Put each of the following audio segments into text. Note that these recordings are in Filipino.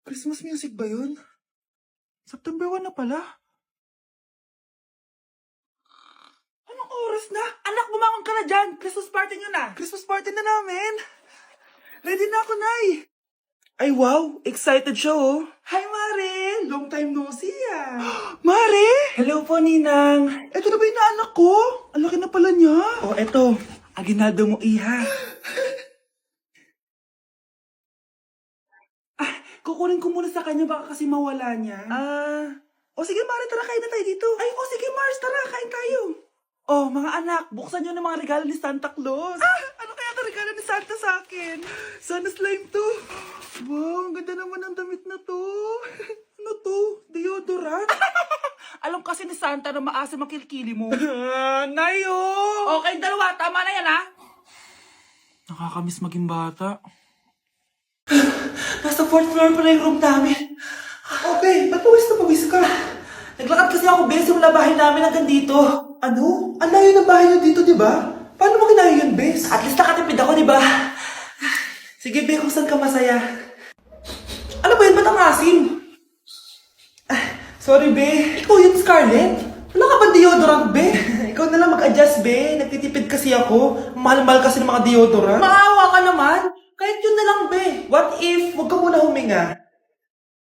Christmas music ba yun? September 1 na pala. Anong oras na? Anak, bumangon ka na dyan. Christmas party nyo na. Christmas party na namin. Ready na ako, Nay. Ay, wow. Excited siya, oh. Hi, Mare. Long time no see, ah. Mare! Hello po, Ninang. Eto na ba yung naanak ko? Ang laki na pala niya. Oh, eto. Aginaldo mo, iha. Kukunin ko muna sa kanya, baka kasi mawala niya. O sige, Mare, tara, kain na tayo dito. Ay, o sige, Mars, tara, kain tayo. Oh, mga anak, buksan nyo ng mga regalo ni Santa Claus. Ano kaya ang regalo ni Santa sa akin? Sana slime to. Wow, ang ganda naman ng damit na to. Ano to? Deodorant? Alam kasi ni Santa na maasim ang kilikili mo. Nayo! Okay, dalawa, tama na yan, ha? Nakakamiss maging bata. Nasa 4th floor pa na yung room namin. Okay, ba't pawis na pawis ka? Naglakad kasi ako, Bes, yung bahay namin hanggang dito. Ano? Ang layo ng bahay nyo dito, di ba? Paano mo kinayo yun, Bes? At least nakatipid ako, di ba? Sige, Be, kung saan ka masaya. Ano ba yun? Ba't ang asim? Sorry, Be. Ikaw yun, Scarlett. Wala ka ba deodorant, Be? Ikaw na lang mag-adjust, Be. Nagtitipid kasi ako. Mahal-mahal kasi ng mga deodorant. Maawa ka naman. Kahit yun na lang, Be. What if, huwag ka muna huminga?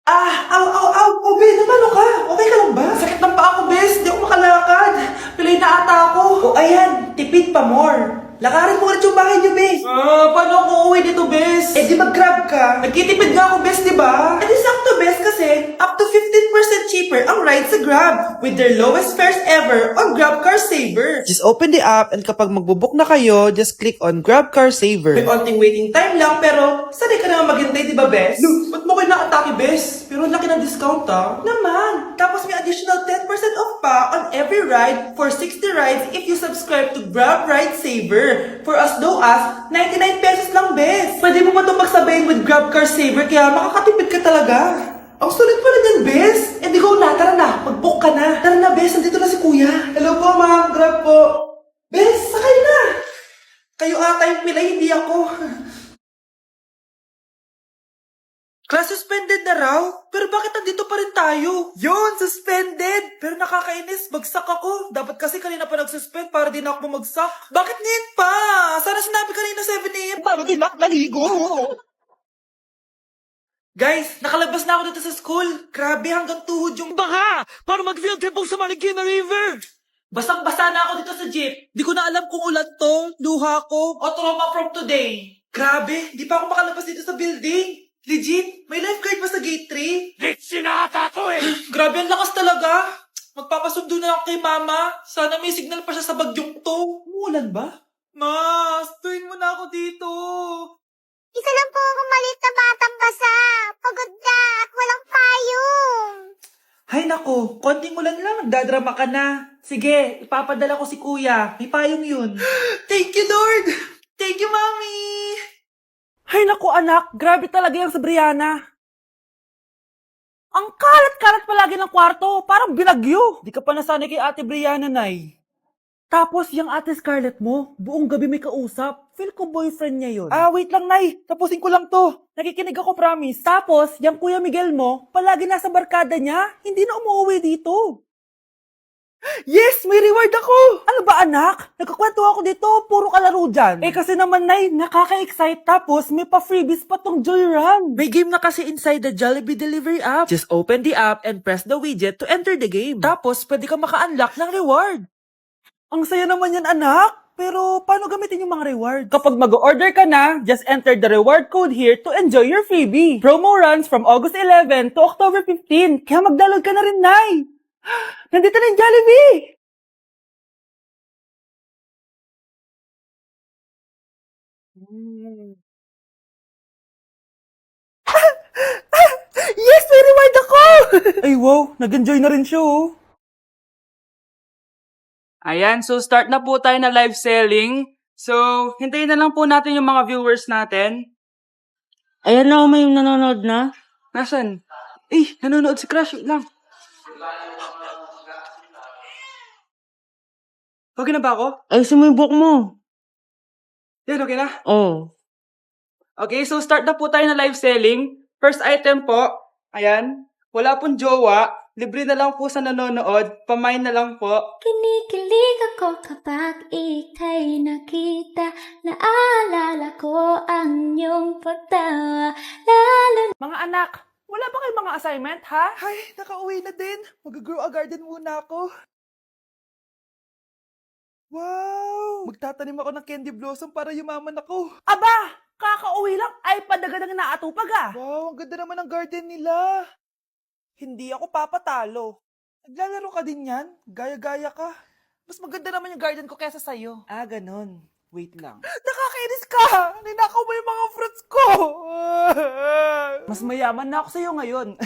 Aw, Be, namano ka? Okay ka lang ba? Sakit ng paa ko, Bes. Di ako makalakad. Pilay na ata ako. O ayan, tipid pa more. Lakarin mo ulit yung bahay niyo, Bes. Paano ako uuwi dito, Bes? Eh di mag-grab ka. Nagtitipid nga ako, Bes, di ba? Eh di sakto, Bes, kasi up to 15% cheaper ang ride sa Grab with their lowest fares ever on Grab Car Saver. Just open the app and kapag magbubook na kayo, just click on Grab Car Saver. May onting waiting time lang, pero sanay ka naman maghintay, di ba, Bes? No, ba't mo kayo nakatake, Bes? Pero ang laki ng discount, ah. Naman. Tapos may additional 10% off pa on every ride for 60 rides if you subscribe to Grab Ride Saver. For as low as 99 pesos lang, Bes. Pwede mo ba itong magsabayin with Grab Car Saver kaya makakatipid ka talaga. Ang sulit pala niyan, Bes. Eh di go na, tara na. Mag-book ka na. Tara na, Bes. Nandito na si Kuya. Hello po, ma'am. Grab po. Bes, sakay na. Kayo ata yung pilay, hindi ako. Class suspended na raw? Pero bakit nandito pa rin tayo? Yun, suspended! Pero nakakainis, bagsak ako. Dapat kasi kanina pa nag-suspend para din ako bumagsak. Bakit ngayon pa? Sana sinabi kanina 7 a.m. Paano din ako naligo? Guys, nakalabas na ako dito sa school. Grabe, hanggang tuhod yung baha! Para mag-field trip sa Marikina River! Basang-basa na ako dito sa jeep. Di ko na alam kung ulan to, luha ko, o trauma from today. Grabe, di pa ako makalabas dito sa building. Legit, may lifeguard ba sa gate 3? Legit sinata ko eh! Grabe, ang lakas talaga. Magpapasundo na ako kay mama. Sana may signal pa siya sa bagyong to. Umulan ba? Ma, tuwing mo na ako dito. Isa lang po akong maliit na batang basa. Pagod na at walang payong. Hay nako, konting ulan lang, nagdadrama ka na. Sige, ipapadala ko si kuya. May payong yun. Thank you, Lord! Thank you, Mommy! Hay naku anak, grabe talaga yung sa Brianna. Ang kalat-kalat palagi ng kwarto, parang binagyo. Di ka pa nasanay kay Ate Brianna, Nay. Tapos yung Ate Scarlett mo, buong gabi may kausap. Feel ko boyfriend niya yun. Wait lang, Nay. Tapusin ko lang to. Nakikinig ako, promise. Tapos, yung Kuya Miguel mo, palagi nasa barkada niya, hindi na umuwi dito. Yes! May reward ako! Ano ba, anak? Nagkakwento ako dito, puro kalaro dyan. Eh kasi naman, Nay, nakaka-excite tapos may pa-freebies pa tong Joy Run. May game na kasi inside the Jollibee Delivery app. Just open the app and press the widget to enter the game. Tapos, pwede ka maka-unlock ng reward. Ang saya naman yan, anak. Pero, paano gamitin yung mga rewards? Kapag mag-order ka na, just enter the reward code here to enjoy your freebie. Promo runs from August 11 to October 15. Kaya mag-download ka na rin, Nay. Nandito na yung Jollibee! Yes! May reward ako! Ay wow, nag-enjoy na rin siya oh. Ayan, so start na po tayo na live selling. So, hintayin na lang po natin yung mga viewers natin. Ayan na, may nanonood na. Nasaan? Eh, nanonood si Crush. Wait lang. Okay na ba ako? Ay, sumibok mo. Yan, okay na? Oh. Okay, so start na po tayo na live selling. First item po, Ayan. Wala pong jowa. Libre na lang po sa nanonood. Pamain na lang po. Kinikilig ako kapag ika'y nakita. Naalala ko ang iyong pagtawa. Mga anak, wala ba kayong mga assignment, ha? Ay, nakauwi na din. Mag-grow a garden muna ako. Wow! Magtatanim ako ng candy blossom para yumaman ako. Aba! Kakauwi lang ay padagadang naatupag ah. Wow, ang ganda naman ng garden nila. Hindi ako papatalo. Naglalaro ka din yan? Gaya-gaya ka. Mas maganda naman yung garden ko kaysa sa'yo. Ah, ganon. Wait lang. Nakakainis ka! Ninakaw mo yung mga fruits ko! Mas mayaman na ako sa'yo ngayon.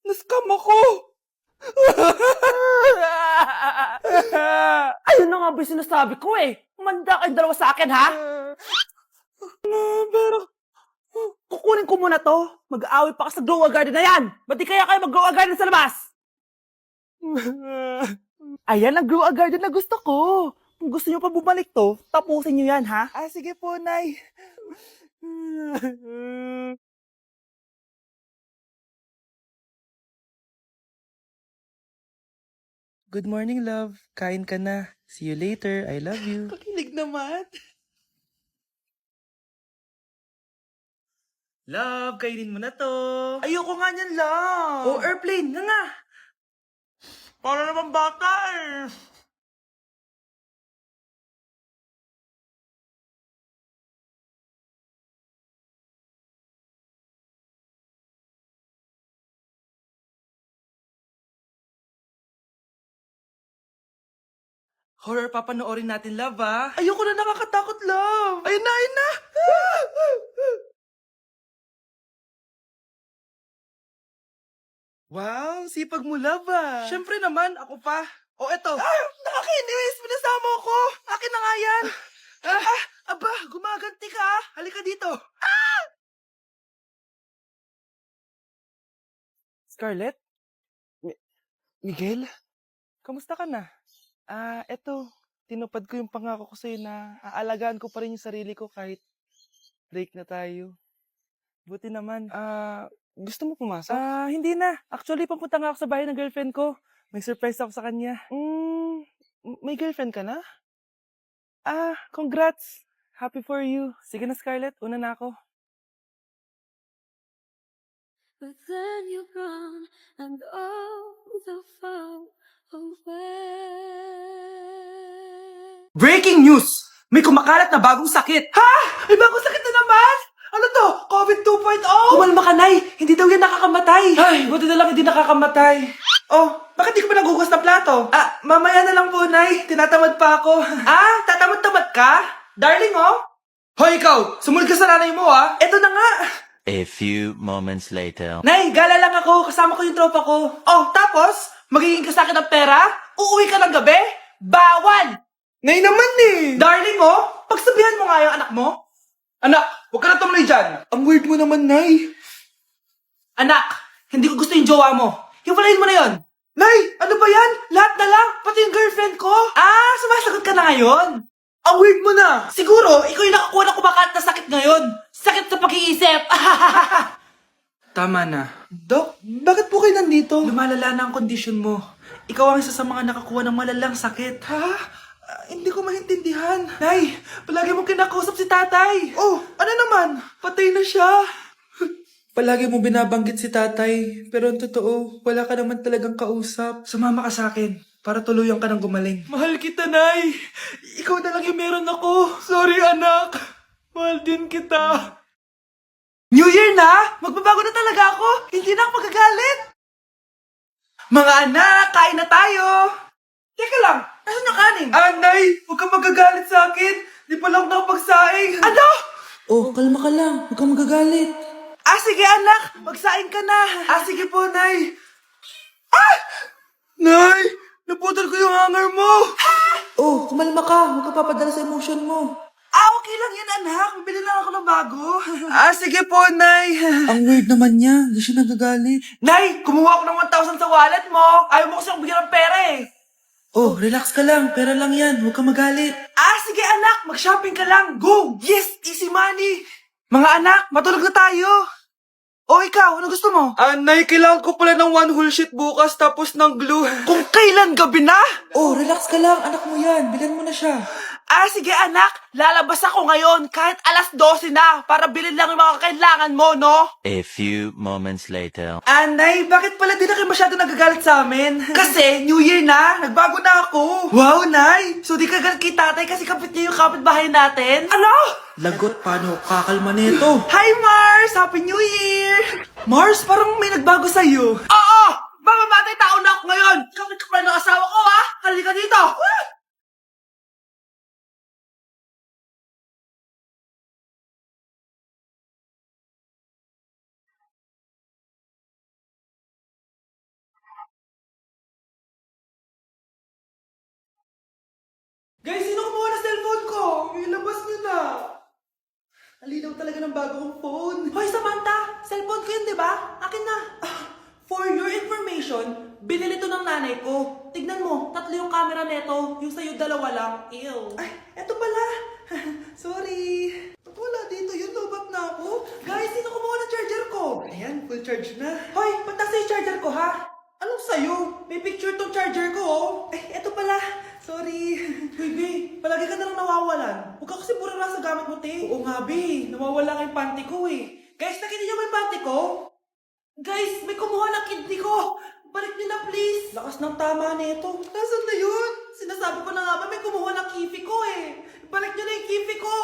Nascam ako! Ayun na nga ba yung sinasabi ko eh. Umanda kayong dalawa sa akin, ha? Pero, kukunin ko muna to. Mag-aaway pa ka sa grow a garden na yan. Ba't di kaya kayo mag-grow a garden sa labas? Ayan ang grow a garden na gusto ko. Kung gusto nyo pa bumalik to, tapusin nyo yan, ha? Ah, sige po, Nay. Good morning, love. Kain ka na. See you later. I love you. Kakilig naman. Love, kainin mo na to. Ayoko nga niyan, love. Oh, airplane. Nga. Para naman bata eh. Horror papanoorin natin, love, ah. Ayoko na, nakakatakot, love. Ayun na, ayun na. Wow, sipag mo, love, ah. Siyempre naman, ako pa. O, eto. Ah, nakakainis. Pinasama ko. Akin na nga yan. Aba, gumaganti ka, ah. Halika dito. Scarlett? Miguel? Kamusta ka na? Eto, tinupad ko yung pangako ko sa'yo na aalagaan ko pa rin yung sarili ko kahit break na tayo. Buti naman. Gusto mo pumasok? Hindi na. Actually, papunta nga ako sa bahay ng girlfriend ko. May surprise ako sa kanya. May girlfriend ka na? Congrats. Happy for you. Sige na, Scarlett. Una na ako. But then you're gone and all the far away. Breaking news! May kumakalat na bagong sakit. Ha? May bagong sakit na naman? Ano to? COVID 2.0? Kumalma ka, Nay. Hindi daw yan nakakamatay. Ay, buti na lang hindi nakakamatay. Oh, bakit di ka pa nagugas ng plato? Mamaya na lang po, Nay. Tinatamad pa ako. Tatamad-tamad ka? Darling, oh. Hoy, ikaw! Sumunod ka sa nanay mo, ah. Eto na nga. A few moments later. Nay, gala lang ako. Kasama ko yung tropa ko. Oh, tapos? Magiging ka sa akin ng pera? Uuwi ka ng gabi? Bawal! Nay naman eh! Darling, oh! Pagsabihan mo nga yung anak mo. Anak, huwag ka na tumuloy dyan. Ang weird mo naman, Nay. Anak, hindi ko gusto yung jowa mo. Hiwalayin mo na yon. Nay, ano ba yan? Lahat na lang, pati yung girlfriend ko. Sumasagot ka na ngayon. Ang weird mo na. Siguro, ikaw yung nakakuha ng kumakalat na sakit ngayon. Sakit sa pag-iisip. Tama na. Dok, bakit po kayo nandito? Lumalala na ang kondisyon mo. Ikaw ang isa sa mga nakakuha ng malalang sakit. Ha? Hindi ko maintindihan. Nay, palagi mo kinakausap si tatay. Oh, ano naman? Patay na siya. Palagi mo binabanggit si tatay. Pero ang totoo, wala ka naman talagang kausap. Sumama ka sa akin para tuluyan ka ng gumaling. Mahal kita, Nay. Ikaw na lang yung meron ako. Sorry, anak. Mahal din kita. New Year na! Magbabago na talaga ako! Hindi na ako magagalit! Mga anak, kain na tayo! Teka lang, nasan yung kanin? Nay! Huwag kang magagalit sa akin! Di pa lang nakapagsaing! Ano? Oh, kalma ka lang. Huwag kang magagalit. Sige anak! Magsaing ka na! Sige po, Nay! Nay! Naputol ko yung hanger mo! Oh, kumalma ka. Huwag ka papadala sa emotion mo. Okay lang yan, anak. Bibili lang ako ng bago. Sige po, Nay. Ang weird naman niya. Hindi siya nagagalit. Nay, kumuha ako ng 1,000 sa wallet mo. Ayaw mo kasi akong bigyan ng pera eh. Oh, relax ka lang. Pera lang yan. Huwag ka magalit. Sige anak. Mag-shopping ka lang. Go! Yes! Easy money. Mga anak, matulog na tayo. O ikaw, ano gusto mo? Nay, kailangan ko pala ng one whole sheet bukas tapos ng glue. Kung kailan gabi na? Oh, relax ka lang. Anak mo yan. Bilan mo na siya. Sige anak. Lalabas ako ngayon kahit alas 12 na para bilhin lang yung mga kailangan mo, no? A few moments later. Nay, bakit pala di na kayo masyado nagagalit sa amin? Kasi, New Year na, nagbago na ako. Wow, Nay! So di ka galit kay tatay kasi kapit niya yung kapitbahay natin? Ano? Lagot, paano kakalma nito? Hi, Mars! Happy New Year! Mars, parang may nagbago sa'yo. Oo! Mamamatay tao na ako ngayon! Kapit ka pala ng asawa ko, ha? Halika dito! Guys, sino kumuha ng cellphone ko? Ilabas niyo na. Alinaw talaga ng bago kong phone. Hoy, Samantha! Cellphone ko yun, di ba? Akin na. For your information, binili to ng nanay ko. Tignan mo, 3 yung camera neto. Yung sa'yo 2 lang. Ew. Ay, eto pala. Sorry. Ba't wala dito yun? Lobat na ako. Guys, sino kumuha ng charger ko? Ayan, full charge na. Hoy, ba't nasa yung charger ko, ha? Anong sa'yo? May picture tong charger ko, oh. Eto pala. Sorry. Baby, palagi ka na lang nawawalan. Huwag ka kasi pura na sa gamit mo, te. Oo nga, be. Nawawala nga yung panty ko, eh. Guys, nakita niyo ba yung panty ko? Guys, may kumuha ng kidney ko. Balik niyo na, please. Lakas ng tama nito. Nasaan na yun? Sinasabi ko na nga ba, may kumuha ng kifi ko, eh. Balik niyo na yung kifi ko.